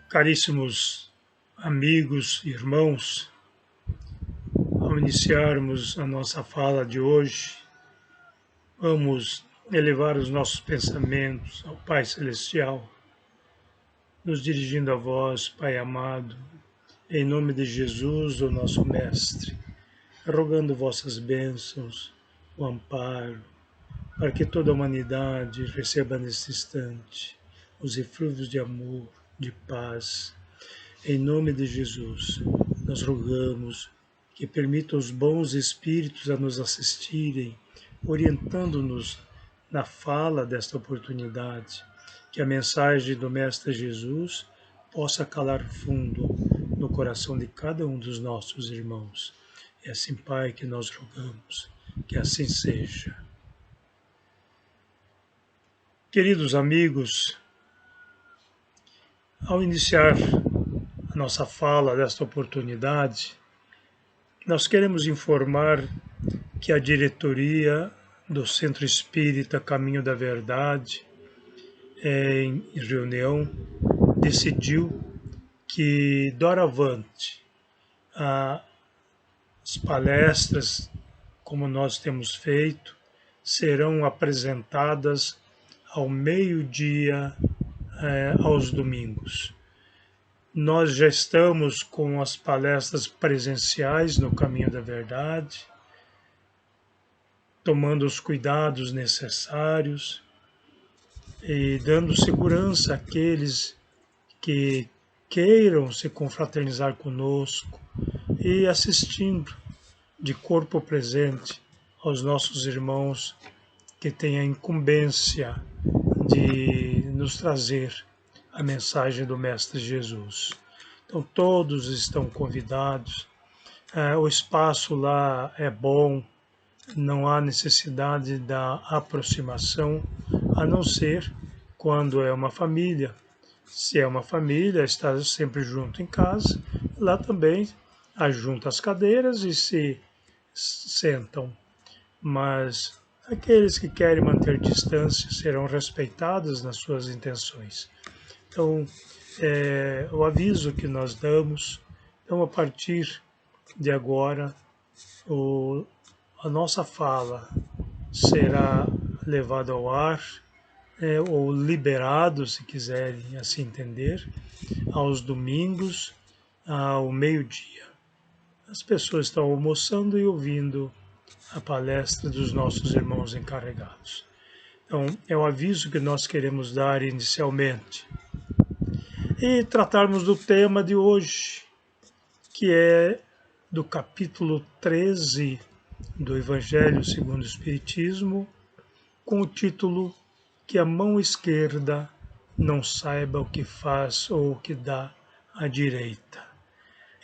Caríssimos amigos, irmãos, ao iniciarmos a nossa fala de hoje, vamos elevar os nossos pensamentos ao Pai Celestial, nos dirigindo a vós, Pai amado, em nome de Jesus, o nosso Mestre, rogando vossas bênçãos, o amparo, para que toda a humanidade receba neste instante os eflúvios de amor, de paz. Em nome de Jesus, nós rogamos que permita os bons espíritos a nos assistirem, orientando-nos na fala desta oportunidade, que a mensagem do Mestre Jesus possa calar fundo no coração de cada um dos nossos irmãos. É assim, Pai, que nós rogamos, que assim seja. Queridos amigos, ao iniciar a nossa fala desta oportunidade, nós queremos informar que a diretoria do Centro Espírita Caminho da Verdade, em reunião, decidiu que, doravante, as palestras, como nós temos feito, serão apresentadas ao meio-dia, aos domingos. Nós já estamos com as palestras presenciais no Caminho da Verdade, tomando os cuidados necessários e dando segurança àqueles que queiram se confraternizar conosco e assistindo de corpo presente aos nossos irmãos que têm a incumbência de nos trazer a mensagem do Mestre Jesus. Então todos estão convidados, o espaço lá é bom, não há necessidade da aproximação, a não ser quando é uma família. Se é uma família, está sempre junto em casa, lá também ajunta as cadeiras e se sentam. Mas aqueles que querem manter distância serão respeitados nas suas intenções. Então, o aviso que nós damos, então a partir de agora, a nossa fala será levada ao ar, ou liberado, se quiserem assim entender, aos domingos, ao meio-dia. As pessoas estão almoçando e ouvindo a palestra dos nossos irmãos encarregados. Então, é o aviso que nós queremos dar inicialmente. E tratarmos do tema de hoje, que é do capítulo 13 do Evangelho segundo o Espiritismo, com o título Que a mão esquerda não saiba o que faz ou o que dá à direita.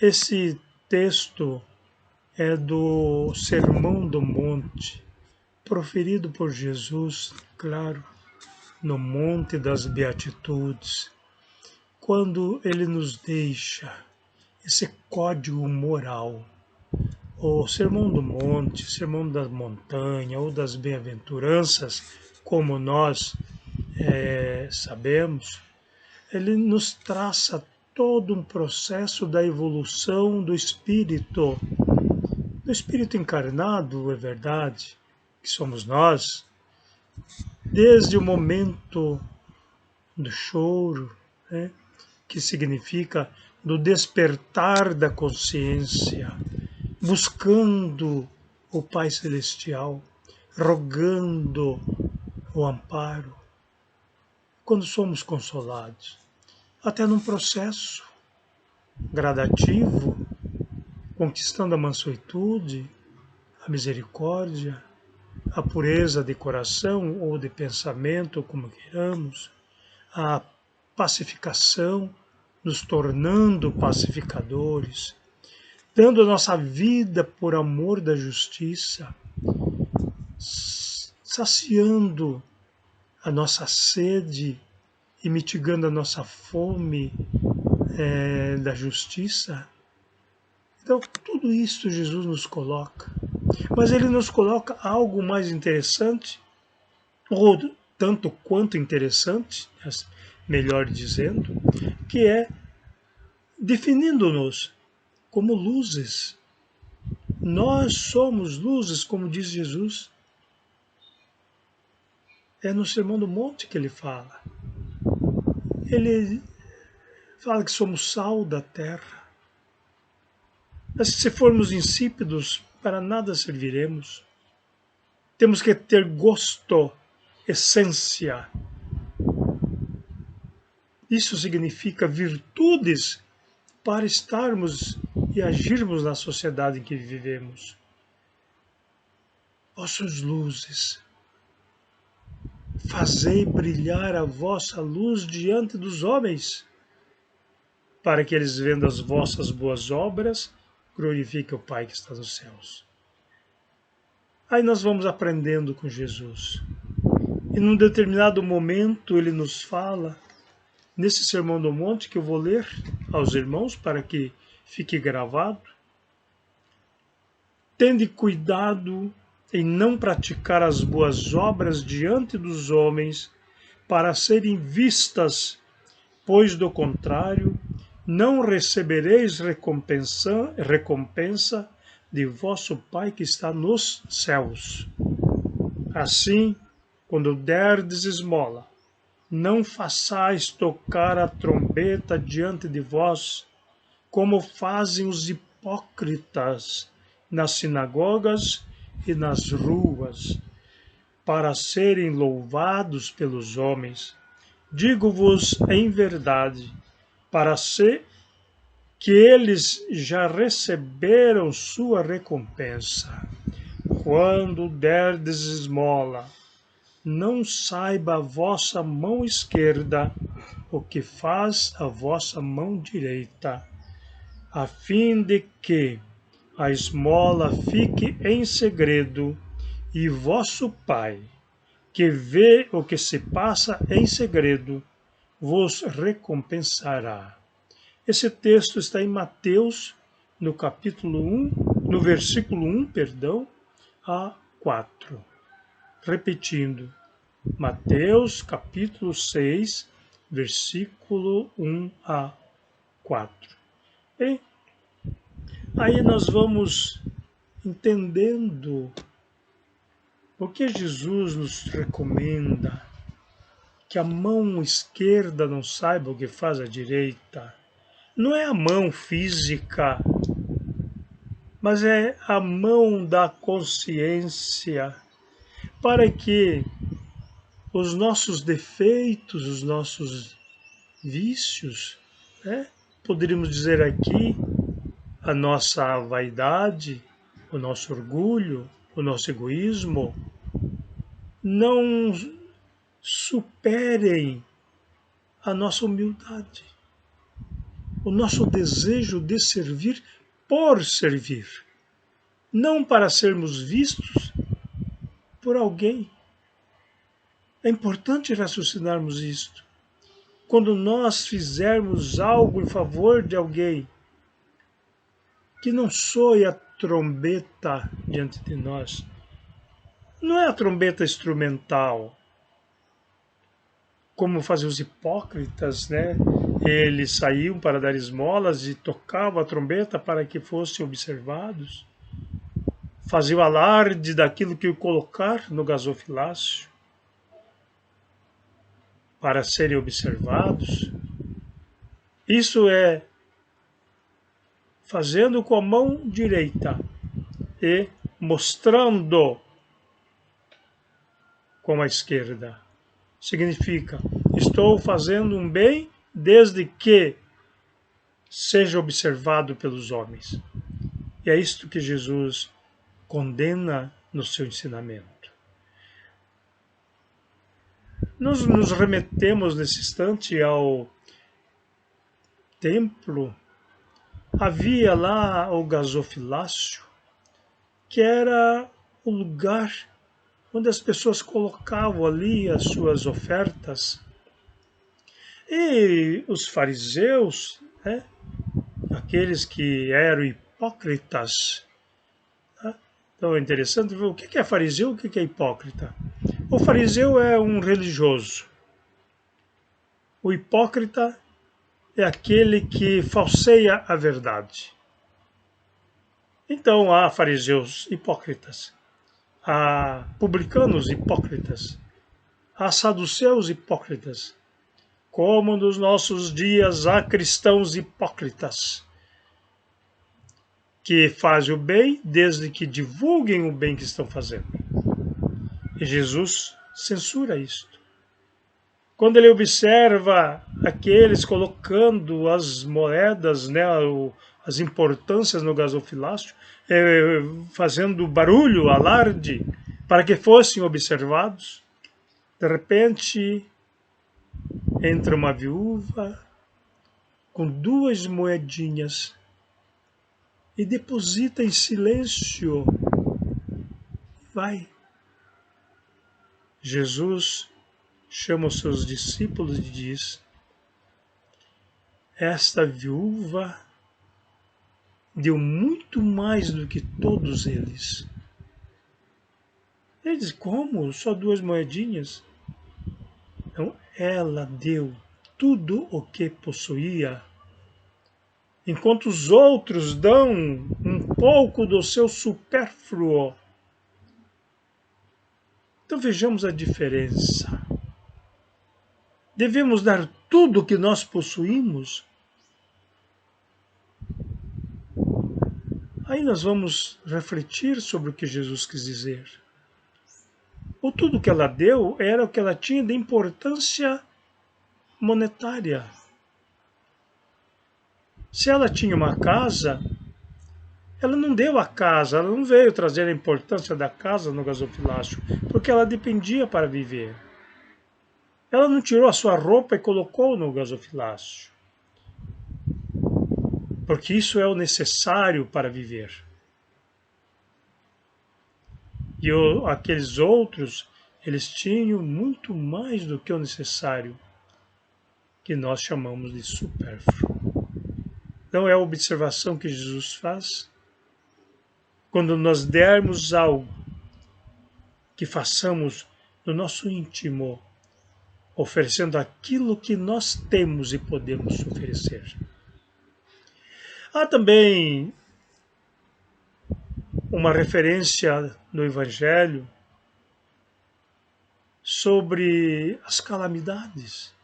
Esse texto é do Sermão do Monte, proferido por Jesus, claro, no Monte das Beatitudes, quando ele nos deixa esse código moral. O Sermão do Monte, Sermão da Montanha ou das Bem-aventuranças, como nós sabemos, ele nos traça todo um processo da evolução do espírito encarnado, é verdade, que somos nós, desde o momento do choro, que significa do despertar da consciência, buscando o Pai Celestial, rogando o amparo, quando somos consolados, até num processo gradativo, conquistando a mansuetude, a misericórdia, a pureza de coração ou de pensamento, como queiramos, a pacificação, nos tornando pacificadores, dando a nossa vida por amor da justiça, saciando a nossa sede e mitigando a nossa fome da justiça. Então, tudo isso Jesus nos coloca. Mas ele nos coloca algo mais interessante, ou tanto quanto interessante, melhor dizendo, que é definindo-nos como luzes. Nós somos luzes, como diz Jesus. É no Sermão do Monte que ele fala. Ele fala que somos sal da terra. Mas se formos insípidos, para nada serviremos. Temos que ter gosto, essência. Isso significa virtudes para estarmos e agirmos na sociedade em que vivemos. Vós sois luzes. Fazei brilhar a vossa luz diante dos homens, para que eles, vendo as vossas boas obras, glorifiquem o Pai que está nos céus. Aí nós vamos aprendendo com Jesus. E num determinado momento ele nos fala, nesse Sermão do Monte, que eu vou ler aos irmãos para que fique gravado: tende cuidado em não praticar as boas obras diante dos homens, para serem vistas, pois do contrário, não recebereis recompensa de vosso Pai que está nos céus. Assim, quando derdes esmola, não façais tocar a trombeta diante de vós, como fazem os hipócritas nas sinagogas e nas ruas, para serem louvados pelos homens. Digo-vos em verdade, para ser que eles já receberam sua recompensa. Quando derdes esmola, não saiba a vossa mão esquerda o que faz a vossa mão direita, a fim de que a esmola fique em segredo, e vosso Pai, que vê o que se passa em segredo, vos recompensará. Esse texto está em Mateus, no capítulo 1, no versículo 1, a 4. Repetindo, Mateus, capítulo 6, versículo 1 a 4. E aí nós vamos entendendo o que Jesus nos recomenda, que a mão esquerda não saiba o que faz a direita. Não é a mão física, mas é a mão da consciência, para que os nossos defeitos, os nossos vícios, poderíamos dizer aqui, a nossa vaidade, o nosso orgulho, o nosso egoísmo, não superem a nossa humildade, o nosso desejo de servir por servir, não para sermos vistos por alguém. É importante raciocinarmos isto. Quando nós fizermos algo em favor de alguém, que não soe a trombeta diante de nós. Não é a trombeta instrumental, como faziam os hipócritas, né? Eles saíam para dar esmolas e tocavam a trombeta para que fossem observados. Faziam alarde daquilo que iam colocar no gasofilácio para serem observados. Isso é fazendo com a mão direita e mostrando com a esquerda. Significa, estou fazendo um bem desde que seja observado pelos homens. E é isto que Jesus condena no seu ensinamento. Nós nos remetemos nesse instante ao templo. Havia lá o gasofilácio, que era o lugar onde as pessoas colocavam ali as suas ofertas. E os fariseus, aqueles que eram hipócritas. Então é interessante ver o que é fariseu e o que é hipócrita. O fariseu é um religioso. O hipócrita é aquele que falseia a verdade. Então há fariseus hipócritas, há publicanos hipócritas, há saduceus hipócritas, como nos nossos dias há cristãos hipócritas, que fazem o bem desde que divulguem o bem que estão fazendo. E Jesus censura isto. Quando ele observa aqueles colocando as moedas, né, as importâncias no gasofilácio, fazendo barulho, alarde, para que fossem observados, de repente entra uma viúva com 2 moedinhas e deposita em silêncio. Vai. Jesus chama os seus discípulos e diz: esta viúva deu muito mais do que todos eles. Ele diz: como? Só 2 moedinhas? Então, ela deu tudo o que possuía, enquanto os outros dão um pouco do seu supérfluo. Então vejamos a diferença. Devemos dar tudo o que nós possuímos? Aí nós vamos refletir sobre o que Jesus quis dizer. Ou tudo que ela deu era o que ela tinha de importância monetária. Se ela tinha uma casa, ela não deu a casa, ela não veio trazer a importância da casa no gasofilácio, porque ela dependia para viver. Ela não tirou a sua roupa e colocou no gasofilácio, porque isso é o necessário para viver. E aqueles outros, eles tinham muito mais do que o necessário, que nós chamamos de supérfluo. Então é a observação que Jesus faz. Quando nós dermos algo, que façamos no nosso íntimo, oferecendo aquilo que nós temos e podemos oferecer. Há também uma referência no Evangelho sobre as calamidades.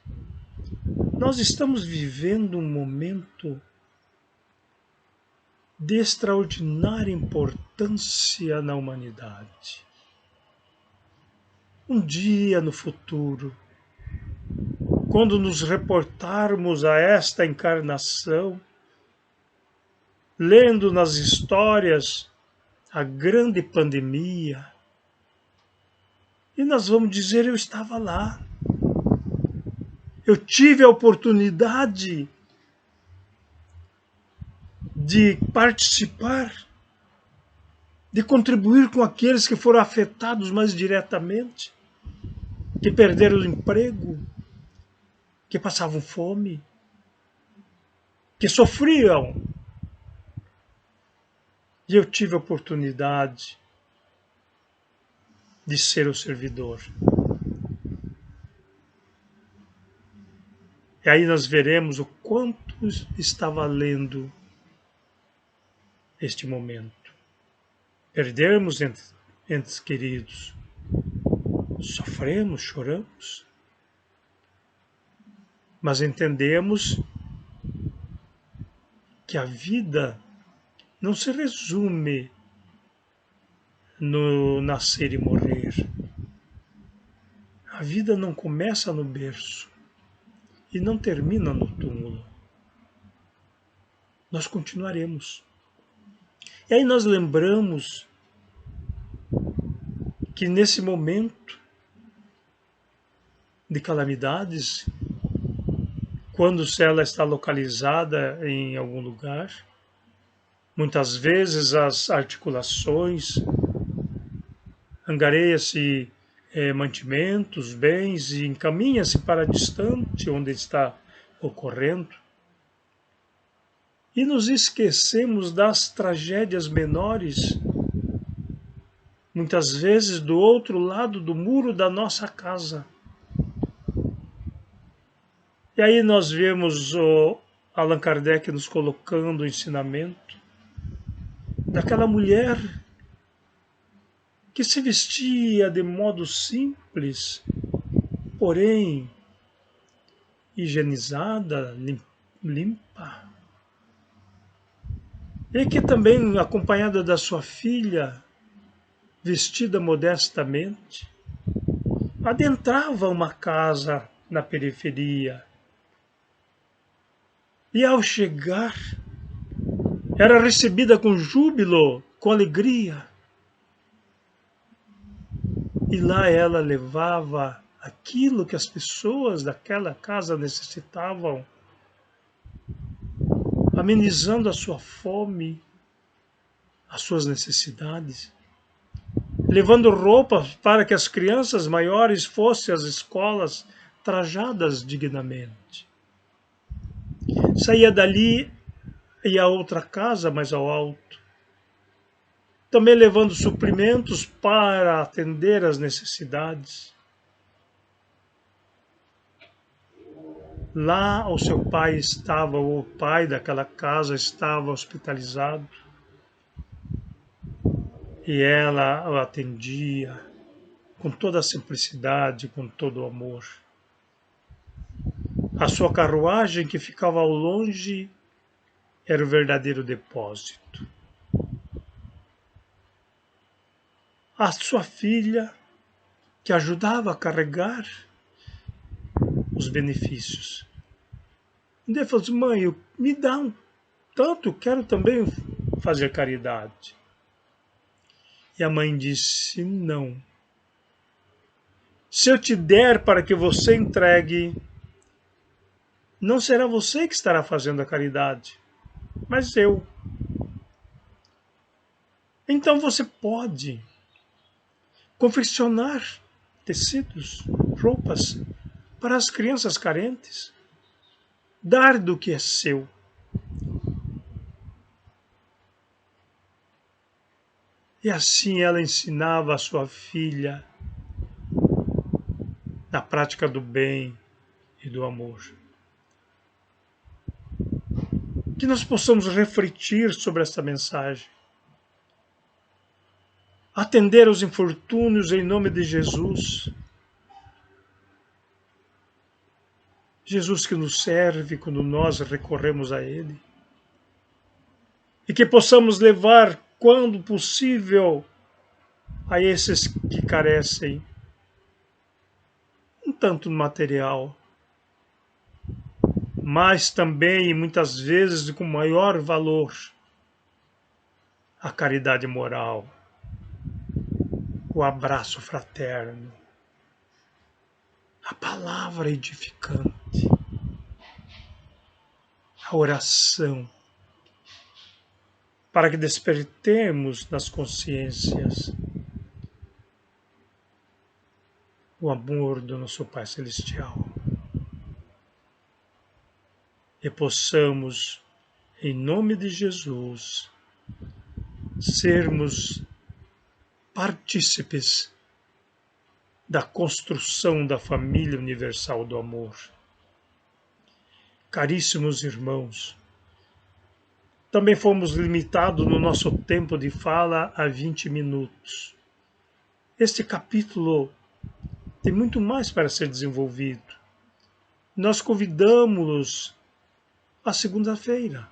Nós estamos vivendo um momento de extraordinária importância na humanidade. Um dia no futuro, quando nos reportarmos a esta encarnação, lendo nas histórias a grande pandemia, e nós vamos dizer: eu estava lá, eu tive a oportunidade de participar, de contribuir com aqueles que foram afetados mais diretamente, que perderam o emprego, que passavam fome, que sofriam. E eu tive a oportunidade de ser o servidor. E aí nós veremos o quanto está valendo este momento. Perdermos entes queridos, sofremos, choramos, mas entendemos que a vida não se resume no nascer e morrer. A vida não começa no berço e não termina no túmulo. Nós continuaremos. E aí nós lembramos que nesse momento de calamidades, quando ela está localizada em algum lugar, muitas vezes as articulações, angariam-se mantimentos, bens e encaminha-se para distante onde está ocorrendo. E nos esquecemos das tragédias menores, muitas vezes do outro lado do muro da nossa casa. E aí nós vemos o Allan Kardec nos colocando o ensinamento daquela mulher que se vestia de modo simples, porém higienizada, limpa, e que também, acompanhada da sua filha, vestida modestamente, adentrava uma casa na periferia. E ao chegar, era recebida com júbilo, com alegria. E lá ela levava aquilo que as pessoas daquela casa necessitavam, amenizando a sua fome, as suas necessidades, levando roupas para que as crianças maiores fossem às escolas trajadas dignamente. Saía dali e ia a outra casa mais ao alto, também levando suprimentos para atender às necessidades. Lá o seu pai estava, o pai daquela casa estava hospitalizado, e ela o atendia com toda a simplicidade, com todo o amor. A sua carruagem, que ficava ao longe, era o verdadeiro depósito. A sua filha, que ajudava a carregar os benefícios. Um dia falou assim: mãe, me dá um tanto, quero também fazer caridade. E a mãe disse: não. Se eu te der para que você entregue, não será você que estará fazendo a caridade, mas eu. Então você pode confeccionar tecidos, roupas para as crianças carentes, dar do que é seu. E assim ela ensinava a sua filha na prática do bem e do amor. Que nós possamos refletir sobre esta mensagem, atender aos infortúnios em nome de Jesus. Jesus que nos serve quando nós recorremos a Ele. E que possamos levar, quando possível, a esses que carecem, um tanto material, mas também, muitas vezes, com maior valor, a caridade moral, o abraço fraterno, a palavra edificante, a oração, para que despertemos nas consciências o amor do nosso Pai Celestial e possamos, em nome de Jesus, sermos partícipes da construção da família universal do amor. Caríssimos irmãos, também fomos limitados no nosso tempo de fala a 20 minutos. Este capítulo tem muito mais para ser desenvolvido. Nós convidamos-los à segunda-feira,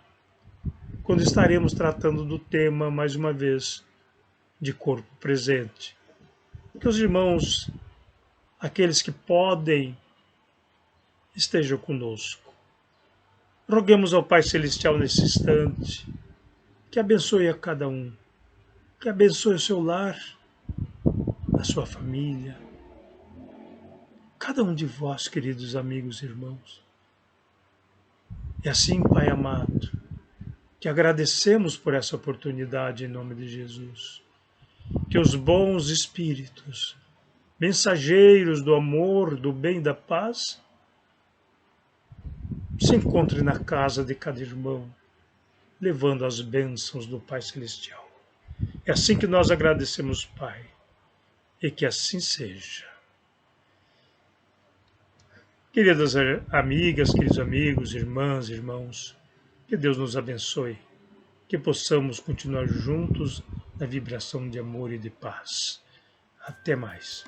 quando estaremos tratando do tema, mais uma vez, de corpo presente. Que os irmãos, aqueles que podem, estejam conosco. Roguemos ao Pai Celestial nesse instante, que abençoe a cada um, que abençoe o seu lar, a sua família, cada um de vós, queridos amigos e irmãos. E assim, Pai amado, que agradecemos por essa oportunidade em nome de Jesus. Que os bons espíritos, mensageiros do amor, do bem e da paz, se encontrem na casa de cada irmão, levando as bênçãos do Pai Celestial. É assim que nós agradecemos, Pai, e que assim seja. Queridas amigas, queridos amigos, irmãs, irmãos, que Deus nos abençoe, que possamos continuar juntos na vibração de amor e de paz. Até mais.